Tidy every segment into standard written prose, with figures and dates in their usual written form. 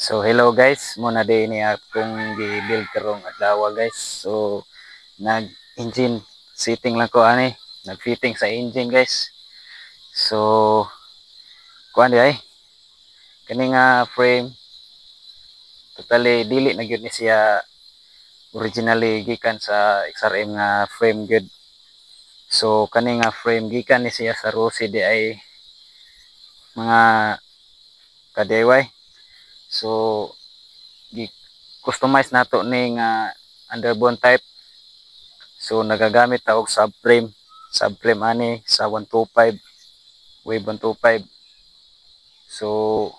So hello guys, muna din ni akong gi-build karong adlaw guys. So nag-engine setting lang ko ani, nag-fitting sa engine guys. So kuan di ay kani nga frame totally dili na gyud ni siya originally gikan sa XRM nga frame gyud. So kani nga frame gikan ni siya sa Rossi di ay mga ka-DIY. So gi-customize nato ni nga underbone type. So nagagamit ta og subframe ani sa 125 wave 125. So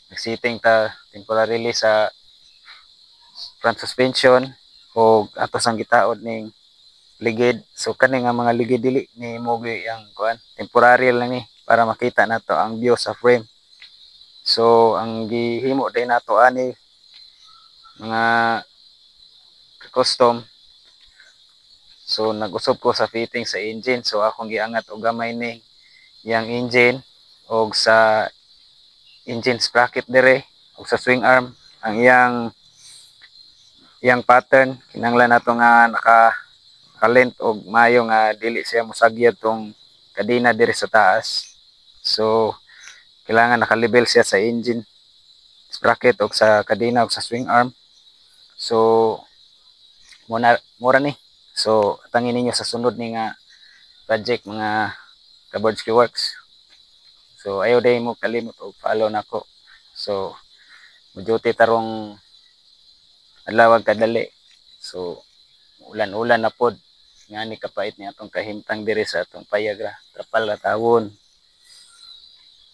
nagsetting ta temporarily sa front suspension o atos ang gitaod ning ligid. So kani nga mga ligid dili ni mogi ang kuan, temporary lang ni para makita nato ang view sa frame. So ang gihimo din nato ani mga custom. So nag-usab ko sa fitting sa engine. So akong giangat og gamay ni yang engine og sa engine sprocket dire og sa swing arm ang iyang pattern kinahanglan nato nga naka-length og maayo nga dili siya mosagyad tong kadena dire sa taas. So kailangan naka-level siya sa engine sprocket og sa kadena og sa swing arm. So mura ni. So tangin ninyo sa sunod ni nga project mga Kabodski Works. So ayaw day mo kalimot og follow nako. So muduti tarong adlaw kadali. So ulan-ulan na pod nga ni kapait ni atong kahimtang diri sa atong payagra trapal la tawon.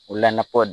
Ulan na pod.